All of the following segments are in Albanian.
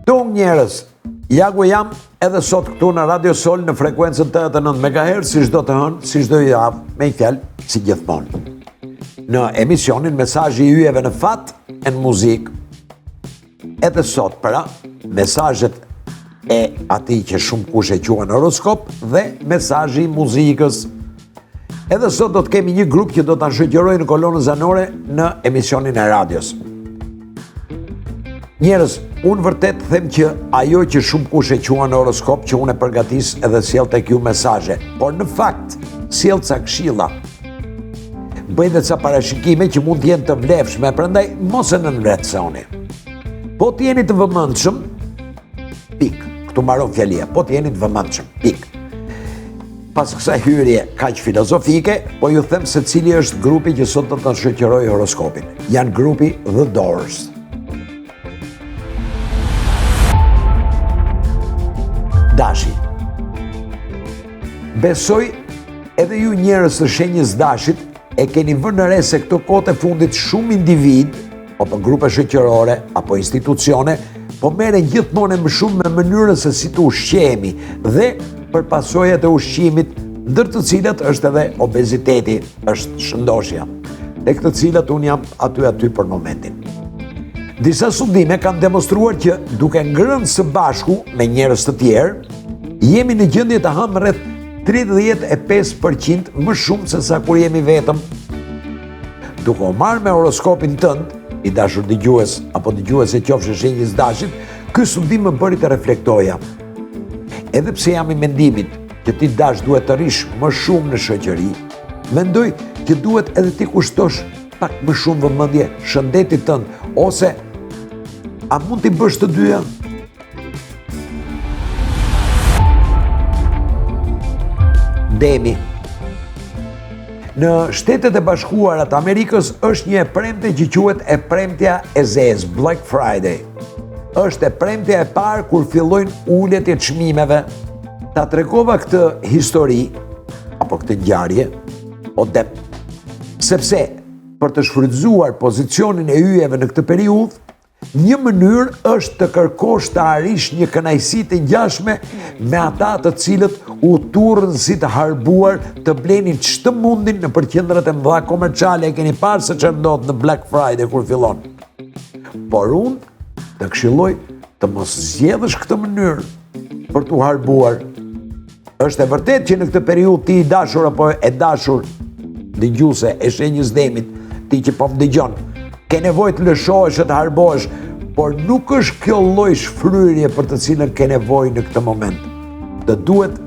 Tung njerëz, ja ku jam edhe sot këtu në Radio Sol në frekuencën 89 MHz, si çdo të hënë, si çdo javë, me një fjalë si gjithmonë. Në emisionin Mesazhi i yjeve në fat e në muzikë. Edhe sot pra, mesazhet e atij që shumë kush e quajnë horoskop dhe mesazhi i muzikës. Edhe sot do të kemi një grup që do ta shoqërojë në kolonën zanore në emisionin e radios. Njerëz, unë vërtet them që ajo që shumë kush e quan horoskop, që unë e përgatis edhe sjell tek ju mesazhe, por në fakt sjell ca këshilla. Bëj dhe ca parashikime që mund të jenë të vlefshme, prandaj mos e nënvlerësoni. Po të jeni të vëmendshëm, pik. Këtu mbaron fjalia. Po të jeni të vëmendshëm, pik. Pas kësaj hyrje kaq filozofike, po ju them se cili është grupi që sot do të shoqërojë horoskopin. Janë grupi The Doors. Dashi. Besoj edhe ju njerëz të shenjës dashit e keni vënë në re se këto kohë të fundit shumë individ, apo grupe shoqërore, apo institucione, po merren gjithmonë më shumë me mënyrën se si të ushqehemi dhe për pasojat e ushqimit, ndër të cilat është edhe obeziteti, është shëndoshja, tek të cilat unë jam aty për momentin. Disa studime kanë demonstruar që duke ngrënë së bashku me njerëz të tjerë, jemi në gjendje të hamë rreth 35% më shumë se sa kur jemi vetëm. Duke u marrë me horoskopin tënd, i dashur dëgjues apo dëgjuese qofshe shenjës dashit, ky studim më bëri të reflektoja. Edhe pse jam i mendimit që ti dash duhet të rish më shumë në shoqëri, mendoj që duhet edhe ti kushtosh pak më shumë vëmendje shëndetit tënd, ose a mund t'i bësh të dyja? Demi. Në Shtetet e Bashkuara të Amerikës është një e premte që quhet e premtja e zezë, Black Friday. Është e premtja e parë kur fillojnë uljet e çmimeve. Ta tregova këtë histori apo këtë ngjarje sepse për të shfrytzuar pozicionin e yjeve në këtë periudhë, një mënyrë është të kërkosh të arish një kënaqësi të ngjashme me ata të cilët u turrën si të harbuar të blenin ç'të mundin në përqendrat e mëdha komerciale. E keni parë se ç'është ndodh në Black Friday kur fillon. Por unë të këshilloj të mos zgjedhësh këtë mënyrë për t'u harbuar. Është e vërtetë që në këtë periudhë ti i dashur apo e dashur dëgjuese e shenjës demit, ti që po më dëgjon, ke nevojë të lëshohesh e të harbohesh, por nuk është kjo lloj shfryrje për të cilën ke nevojë në këtë moment. Të duhet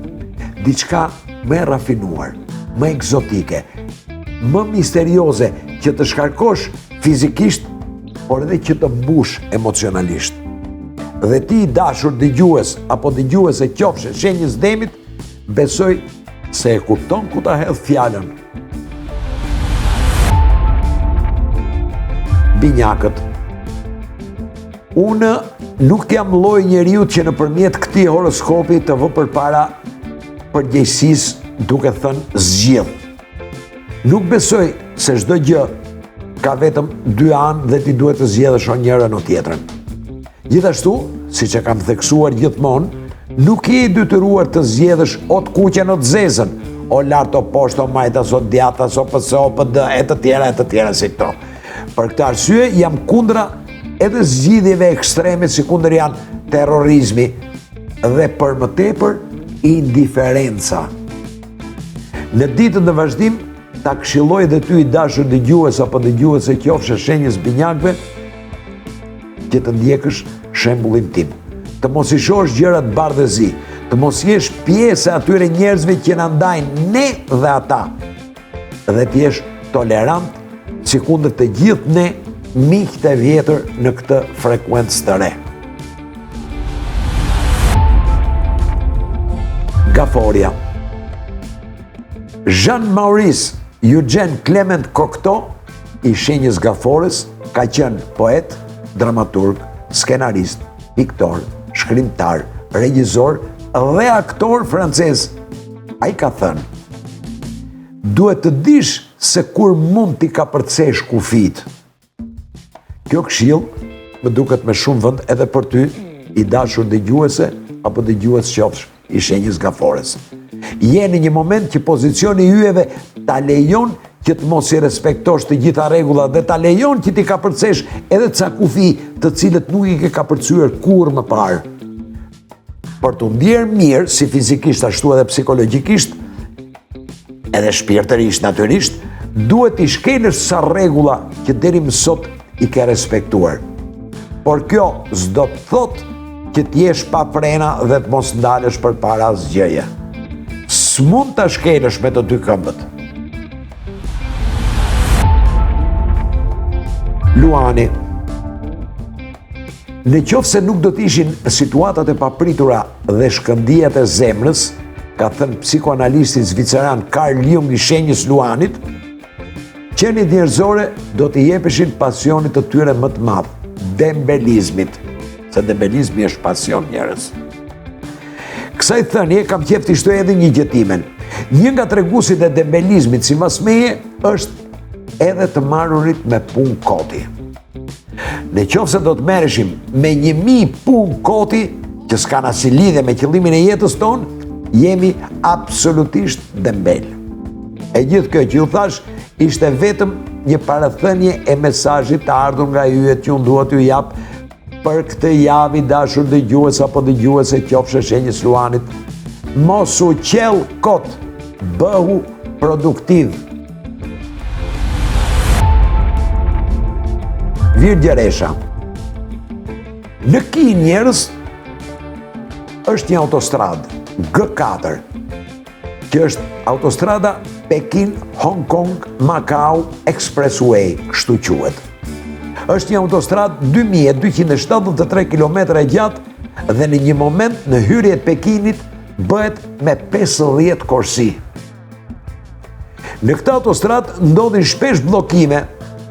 diçka më rafinuar, më egzotike, më misterioze, që të shkarkosh fizikisht, por edhe që të mbush emocionalisht. Dhe ti i dashur dëgjues apo dëgjuese qofshe shenjës demit, besoj se e kupton ku ta hedh fjalën. Binjakët. Unë nuk jam lloji njeriut që nëpërmjet këtij horoskopi të vë përpara përgjegjësisë duke thënë zgjidh. Nuk besoj se çdo gjë ka vetëm dy anë dhe ti duhet të zgjedhësh o njërën o tjetrën. Gjithashtu, siç e kam theksuar gjithmonë, nuk je i detyruar të zgjedhësh o të kuqen o të zezën, o lart o poshtë o majtas o djathtas o PS o PD e të tjera si këto. Për këtë arsye jam kundra edhe zgjidhjeve ekstreme si kundër janë terrorizmi dhe për më tepër indiferenca. Në ditën e vazhdim ta këshilloj edhe ty i dashur dëgjues apo dëgjuese qofshe shenjës binjakëve që të ndjekësh shembullin tim. Të mos i shohësh gjërat bardhëzi, të mos jesh pjesë e atyre njerëzve që na ndajnë ne dhe ata. Dhe të jesh tolerant si kundër të gjithë ne miqtë e vjetër në këtë frekuencë të re. Gaforia. Jean-Maurice Eugène Clement Cocteau, i shenjës Gafores, ka qenë poet, dramaturg, skenarist, piktor, shkrimtar, regjisor dhe aktor francez. Ai ka thënë: duhet të dish se kur mund t'i ka përcesh kufit. Kjo këshill më duket me shumë vend edhe për ty, i dashur dëgjuese apo dëgjues qofsh i shenjës gafores. Je në një moment që pozicioni yjeve ta lejon që të mos i respektosh të gjitha rregullat dhe ta lejon që ti kapërcesh edhe ca kufi të cilët nuk i ke kapërcyer kurrë më parë. Për të ndjerë mirë, si fizikisht ashtu edhe psikologjikisht, edhe shpirtërisht natyrisht, duhet i shkelësh sa rregulla që deri më sot i ke respektuar. Por kjo s'do të thotë që t'jesh pa frena dhe të mos ndalesh përpara asgjëje. S'mund ta shkelësh me të dy këmbët. Luani. Në qoftë se nuk do t'ishin situatat e papritura dhe shkëndijat e zemrës, ka thënë psikoanalisti zviceran Carl Jung i shenjës Luanit, qenit njerëzore do t'i jepeshin pasionit të tyre më të madh, dembelizmit, se dembelizmi është pasion njerëz. Kësaj thënie kam qejf t'i shtoj edhe një gjetimen. Një nga treguesit e dembelizmit si mas meje është edhe të marrurit me punë koti. Në qoftë se do të merreshim me 1000 punë koti që s'kan asnjë lidhje me qëllimin e jetës tonë, jemi absolutisht dembel. E gjithë kjo që ju thash ishte vetëm një parathënie e mesazhit të ardhur nga yjet që unë dua t'ju jap për këtë javë, dashur dëgjues apo dëgjuese qofshë shenjës Luanit. Mos u qell kot, bëhu produktiv. Virgjeresha. Në Kinë njerëz është një autostradë, G4, që është autostrada Pekin-Hong Kong-Macau Expressway, kështu quhet. Është një autostradë 2273 km e gjatë dhe në një moment në hyrje të Pekinit bëhet me 50 korsi. Në këtë autostradë ndodhin shpesh bllokime,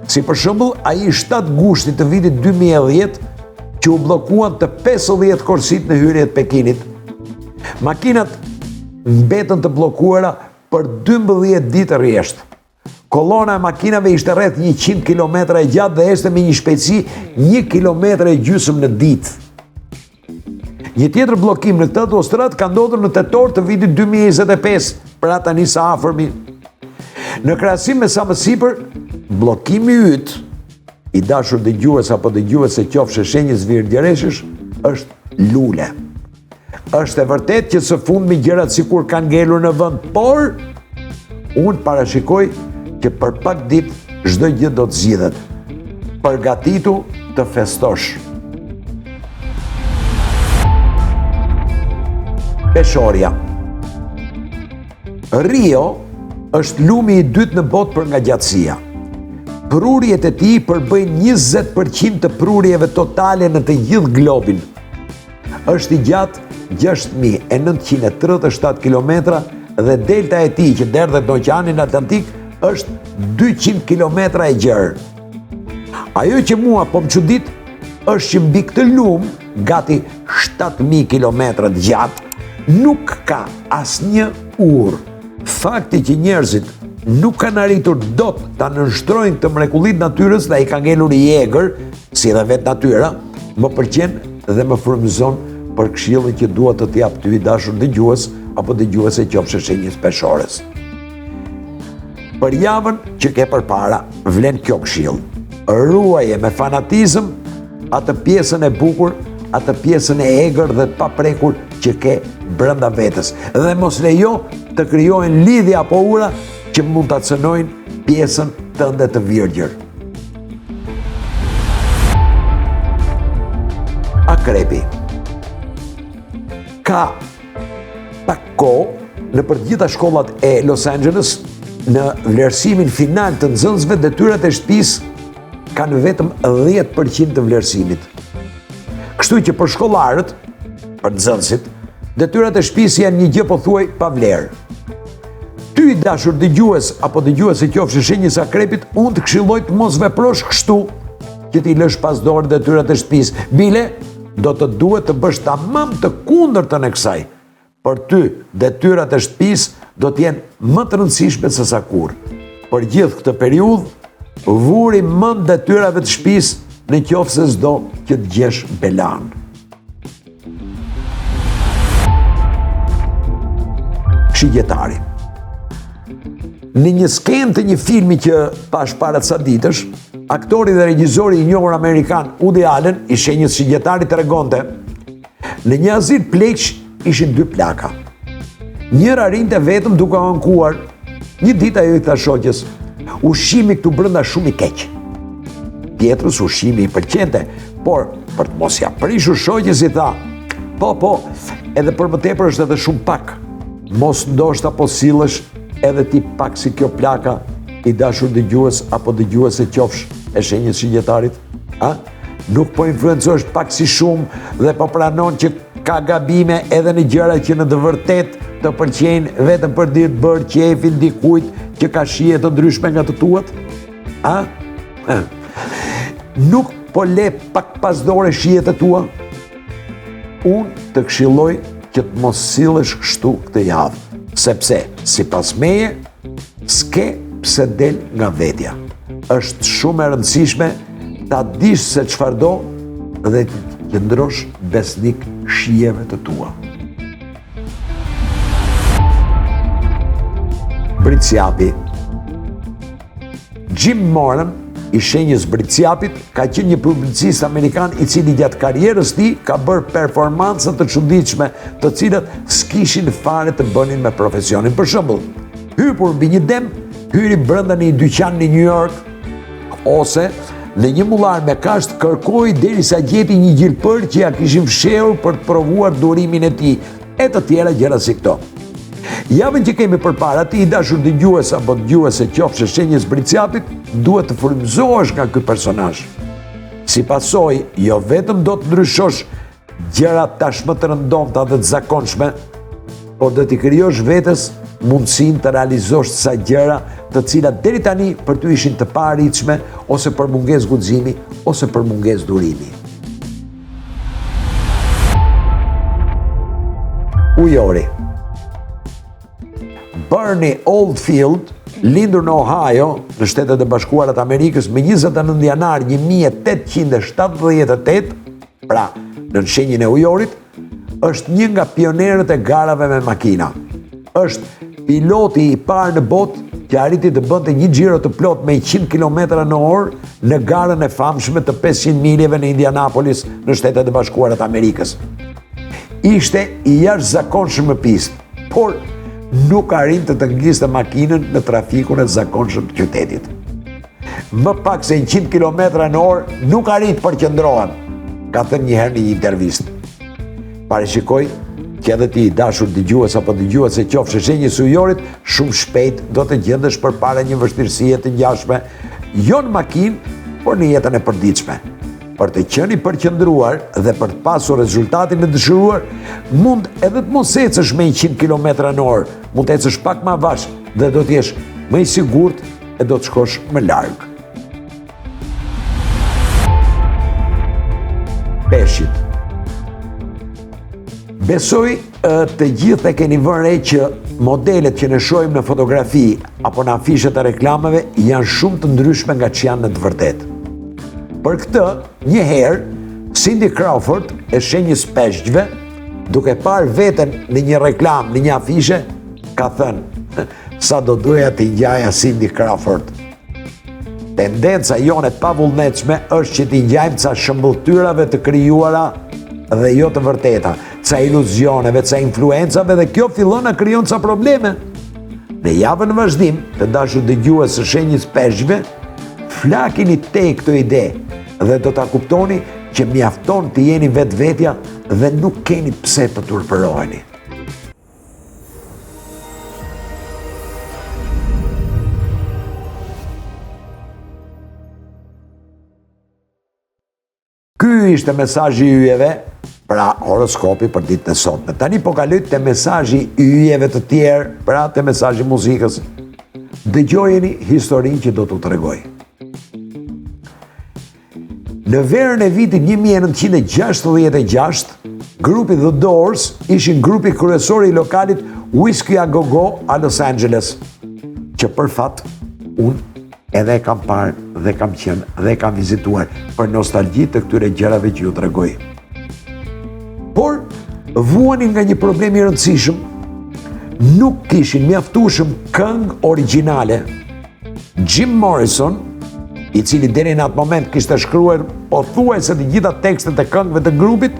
si për shembull ai 7 gushti të vitit 2010 që u bllokuan të 50 korsit në hyrje të Pekinit. Makinat mbetën të bllokuara për 12 ditë rresht. Kolona e makinave ishte rreth 100 km e gjatë dhe ecte me një shpejtësi 1,5 km në ditë. Një tjetër bllokim në këtë autostradë ka ndodhur në tetor të vitit 2025, pra tani sa afërmi. Në krahasim me sa më sipër, bllokimi yt, i dashur dëgjues apo dëgjuese qofshë shenjës virgjëreshësh, është lule. Është e vërtet që së fundmi gjërat sikur kanë ngelur në vend, por unë parashikoj që për pak ditë çdo gjë do të zgjidhet. Përgatitu të festosh. Peshorja. Rio është lumi i dytë në botë për nga gjatësia. Prurjet e tij përbëjnë 20% të prurjeve totale në të gjithë globin. Është i gjatë 6.937 km dhe delta e tij që derdhet në Oqeanin Atlantik është 200 km e gjerë. Ajo që mua po më çudit është që mbi këtë lum, gati 7.000 km të gjatë, nuk ka asnjë urë. Fakti që njerëzit nuk kanë arritur dot ta nënshtrojnë këtë mrekullit natyrës dhe ai ka ngelur i egër, si dhe vetë natyra, më pëlqen dhe më frymëzon për këshillin që dua të t'jap ty i dashur dëgjues apo dëgjuese qofshë shenjës peshores. Për javën që ke përpara, vlen kjo këshill. Ruaje me fanatizëm atë pjesën e bukur, atë pjesën e egër dhe të paprekur që ke brenda vetes dhe mos lejo të krijohen lidhje apo ura që mund ta cënojnë pjesën tënde të virgjër. Akrepi. Ka pak kohë në për gjitha shkollat e Los Angeles, në vlerësimin final të nxënësve, detyrat e shtëpisë kanë vetëm 10% të vlerësimit. Kështu që për shkollarët, për nxënësit, detyrat e shtëpisë janë një gjë pothuaj pa vlerë. Ty i dashur dëgjues apo dëgjuese qofshë shenjës akrepit, unë të këshilloj të mos veprosh kështu që ti lësh pas dorë detyrat e shtëpisë. Bile, do të duhet të bësh tamam të kundërtën e kësaj. Për ty, detyrat e shtëpisë do të jenë më të rëndësishme se sa kurrë. Për gjithë këtë periudhë, vuri mend detyrave të shtëpisë në qoftë se s'do që të gjesh belan. shigjetari. Në një skenë të një filmi që pash para ca ditësh, aktori dhe regjizori i njohur amerikan Woody Allen, i shenjës shigjetari, tregonte, në një azil pleq ishin 2 plaka. Njëra rinte vetëm duke ankuar. Një ditë ajo i tha shoqës, ushqimi këtu brenda shumë i keq. Tjetrës ushqimi i pëlqente, por për të mos ja prishur shoqës i tha, po, edhe për më tepër është edhe shumë pak. Mos ndoshta po sillesh edhe ti pak si kjo plaka, i dashur dëgjues apo dëgjuese qofsh e shenjës shigjetarit, a? Nuk po influencosh pak si shumë dhe po pranon që ka gabime edhe në gjëra që në të vërtet të pëlqejnë vetëm për të bërë qefin dikujt që ka shije të ndryshme nga të tuat? A? Nuk po le pak pasdore shijet e tua? Unë të këshilloj që të mos sillesh kështu këtë javë, sepse, sipas meje, s'ke pse del nga vetja. Është shumë e rëndësishme ta dish se çfarë do dhe të qëndrosh besnik shijeve të tua. Britsjapi. Jim Moran, i shenjës Britsjapit, ka qenë një publicist amerikan i cili gjatë karrierës tij ka bërë performanca të çuditshme, të cilat s'kishin fare të bënin me profesionin. Për shembull, hypur mbi një dem, hyri brenda një dyqan në New York, ose në një mullar me kasht kërkoi derisa gjeti një gjilpër që ja kishin fshehur për të provuar durimin e tij, e të tjera gjëra si këto. Javën që kemi përpara, ti i dashur dëgjues apo dëgjuese qofsh shenjës Britsjapit, duhet të frymëzohesh nga ky personazh. Si pasojë, jo vetëm do të ndryshosh gjëra tashmë të rëndomta dhe të zakonshme, por do t'i krijosh vetes mundësinë të realizosh sa gjëra të cilat deri tani për ty ishin të paarritshme, ose për mungesë guximi, ose për mungesë durimi. Ujori. Bernie Oldfield, lindur në Ohio, në Shtetet e Bashkuara të Amerikës, me 29 janar 1878, pra në shenjën e ujorit, është një nga pionerët e garave me makina. Është piloti i parë në botë që arriti të bënte një xhiro të plot me 100 km/h në garën e famshme të 500 miljeve në Indianapolis, në Shtetet e Bashkuara të Amerikës. Ishte i jashtëzakonshëm në pistë, por nuk arrinte të ngliste makinën në trafikun e zakonshëm të qytetit. Më pak se 100 km/h nuk arrit përqendrohen, ka thënë një herë në një intervistë. Parashikoj që edhe ti i dashur dëgjues apo dëgjuese qofsh shenjës ujorit, shumë shpejt do të gjendesh përpara një vështirësie të ngjashme, jo në makinë, por në jetën e përditshme. Për të qenë i përqendruar dhe për të pasur rezultatin e dëshiruar, mund edhe të mos ecësh me 100 km/h, mund të ecësh pak më avash dhe do të jesh më i sigurt e do të shkosh më larg. Peshqit. Besoj të gjithë e keni vënë re që modelet që ne shohim në fotografi apo në afishet e reklamave janë shumë të ndryshme nga që janë në të vërtetë. Për këtë, një herë, Cindy Crawford, e shenjës peshqve, duke parë veten në një reklam, në një afishe, ka thënë, sa do doja të ngjaja Cindy Crawford. Tendenca jone pa vullnetshme është që t'i ngjajmë ca shëmbulltyrave të krijuara dhe jo të vërteta, ca iluzioneve, ca influencave, dhe kjo fillon të krijon ca probleme. Në javën në vazhdim, të dashur dëgjues së shenjës peshqve, flakini te këtë ide dhe do ta kuptoni që mjafton të jeni vetvetja dhe nuk keni pse të turpëroheni. Ky ishte mesazhi i yjeve, pra horoskopi për ditën e sotme. Tani po kaloj te mesazhi i yjeve të tjerë, pra te mesazhi i muzikës. Dëgjojeni historinë që do t'u tregoj. Në verën e vitit 1966, grupi The Doors ishin grupi kryesor i lokalit Whiskey a Go Go a Los Angeles, që për fat unë edhe kam parë dhe kam qenë dhe kam vizituar për nostalgji të këtyre gjërave që ju tregoj. Por vuani nga një problem i rëndësishëm. nuk kishin mjaftueshëm këngë origjinale, Jim Morrison, i cili deri në atë moment kishte shkruar pothuajse të gjitha tekstet e këngëve të grupit,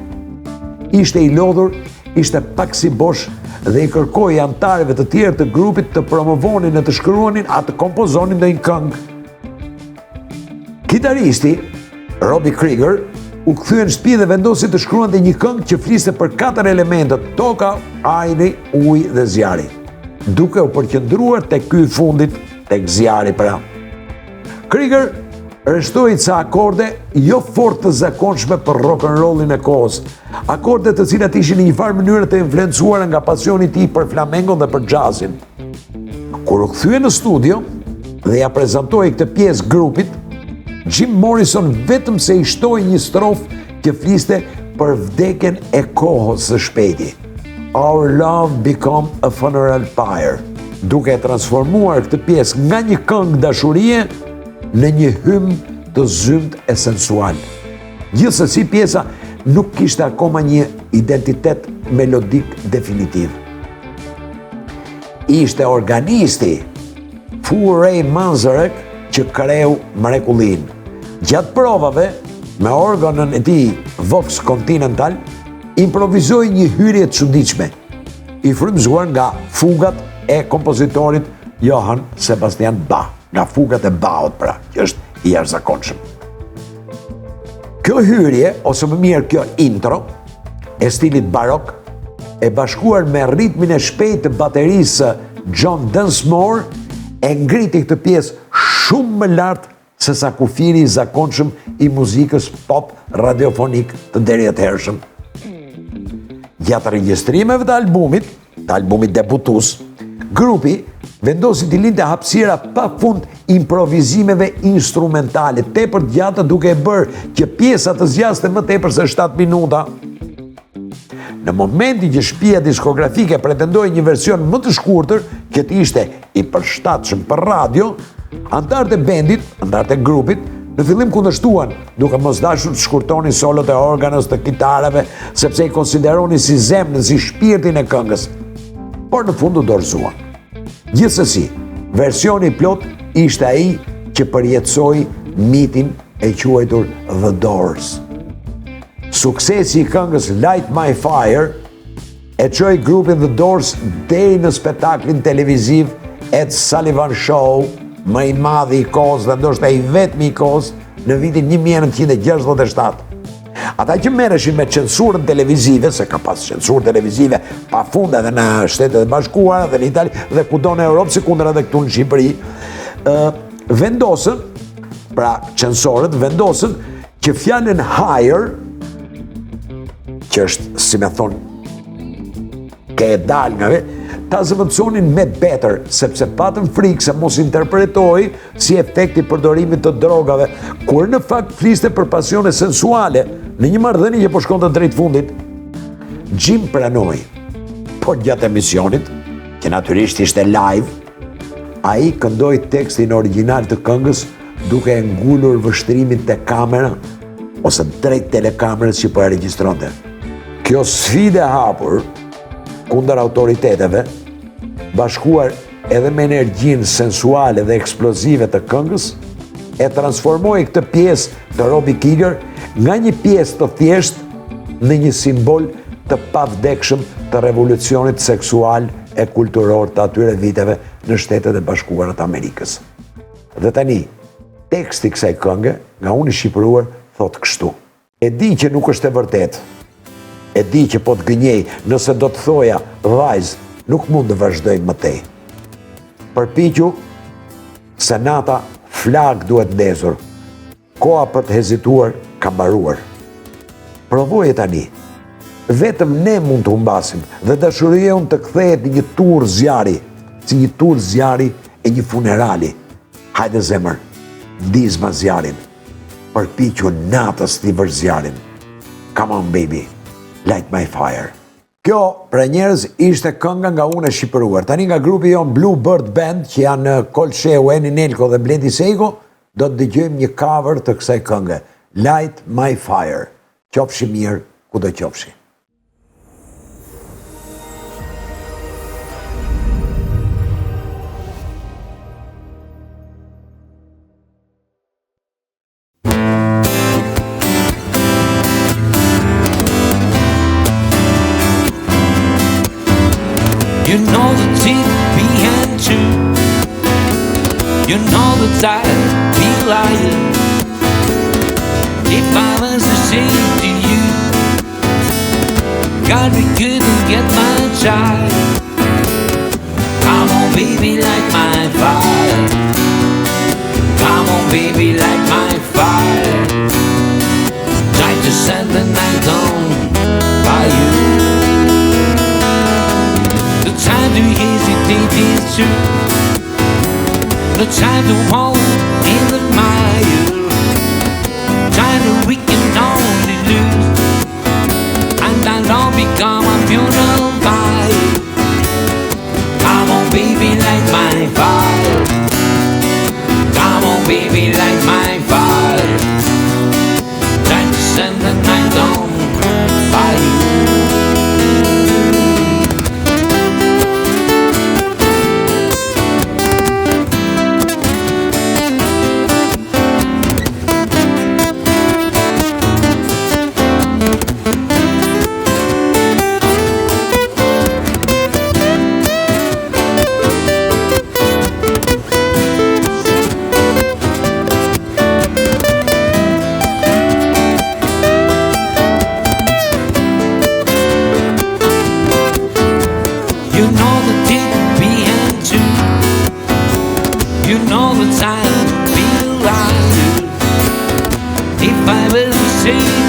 ishte i lodhur, ishte pak si bosh dhe i kërkoi anëtarëve të tjerë të grupit të promovonin e të shkruanin atë të kompozonin ndonjë këngë. Kitaristi Robbie Krieger u kthye në shtëpi dhe vendosi të shkruante një këngë që fliste për 4 elementet: toka, ajri, uji dhe zjarri, duke u përqendruar tek ky i fundit, tek zjarri pra. Krieger rreshtoi ca akorde jo fort të zakonshme për rock and rollin e kohës, akorde të cilat ishin në një farë mënyrë të influencuara nga pasioni i tij për flamengon dhe për jazzin. Kur u kthye në studio dhe ja prezantoi këtë pjesë grupit, Jim Morrison vetëm se i shtoi një strofë që fliste për vdekjen e kohës së shpejti. Our love become a funeral pyre, duke e transformuar këtë pjesë nga një këngë dashurie në një hymn të zymt e sensual. Gjithsesi pjesa nuk kishte akoma një identitet melodik definitiv. Ishte organisti Fu Ray Manzarek që kreu mrekullinë. Gjatë provave, me organën e tij Vox Continental, improvizoi një hyrje të çuditshme, i frymzuar nga fugat e kompozitorit Johann Sebastian Bach, nga fugat e Bachut pra, që është i jashtëzakonshëm. Kjo hyrje, ose më mirë kjo intro, e stilit barok, e bashkuar me ritmin e shpejtë të baterisë John Densmore, e ngriti këtë pjesë shumë më lart se sa kufiri i zakonshëm i muzikës pop radiofonik të deri atëhershëm. Gjatë regjistrimeve të albumit debutues, grupi vendosi të linte hapësira pafund improvizimeve instrumentale, tepër të gjata, duke e bërë që pjesa të zgjaste më tepër se 7 minuta. Në momentin që shtëpia diskografike pretendoi një version më të shkurtër, që të ishte i përshtatshëm për radio, anëtarët e bendit, anëtarët e grupit, në fillim kundërshtuan, duke mos dashur të shkurtonin solot e organës, të kitarave, sepse i konsideronin si zemrën, si shpirtin e këngës. Por në fund u dorëzuan. Gjithsesi, versioni plot ishte ai që përjetësoi mitin e quajtur The Doors. Suksesi i këngës Light My Fire e çoi grupin The Doors deri në spektaklin televiziv Ed Sullivan Show, më i madh i kohës dhe ndoshta i vetmi i kohës në vitin 1967. Ata që merreshin me censurën televizive, se ka pas censurë televizive pafund edhe në Shtetet e Bashkuara dhe në Itali dhe kudo në Europë, sikundër edhe këtu në Shqipëri, vendosën, pra censorët vendosën që fjalën higher, që është, si me thonë, ke e dal nga ta zëvendësonin me better, sepse patën frikë se mos interpretoi si efekti përdorimit të drogave, kur në fakt fliste për pasione sensuale në një marrëdhënie që po shkonte drejt fundit. Jim pranoi, por gjatë emisionit, që natyrisht ishte live, ai këndoi tekstin origjinal të këngës duke e ngulur vështrimin te kamera ose drejt telekamerës që po e regjistronte. Kjo sfidë e hapur kundër autoriteteve, bashkuar edhe me energjinë sensuale dhe eksplozive të këngës, e transformoi këtë pjesë të Robbie Krieger nga një pjesë të thjeshtë në një simbol të pavdekshëm të revolucionit seksual e kulturor të atyre viteve në Shtetet e Bashkuara të Amerikës. Dhe tani, teksti kësaj kënge, nga unë i shqipëruar, thot kështu: e di që nuk është e vërtet, e di që po të gënjej nëse do të thoja vajzë, nuk mund të vazhdoj më tej. Përpiqu, se nata flag duhet ndezur, koha për të hezituar ka mbaruar. Provoje tani, vetëm ne mund të humbasim dhe dashuria unë të kthehet në një tur zjarri, si një tur zjarri e një funerali. Hajde zemër, ndizma zjarin, përpiqu natës t'i vër zjarin. Come on baby, light my fire. Kjo, për njerëz, ishte kënga nga unë e shqipëruar. Tani nga grupi jon Bluebird Band, që janë Kolsheu, Eni Nelko dhe Bledi Sejko, do të dëgjojmë një cover të kësaj kënge, Light My Fire. Qofshi mirë, ku do qofshi. You know the teeth behind you. You know that I'd be lying if I was to say to you, God, we couldn't get my child. Come on, baby, light my fire. Come on, baby, light my fire. Try to send the night on by you. The time to hesitate is true. The time to hold in the mire. Time that we can only lose. And I'll all become a funeral fire. Come on, baby, light my fire. Come on, baby, light my fire. Time to send the night on fire. You know the deep behind you. You know that I'd be lying if I was to say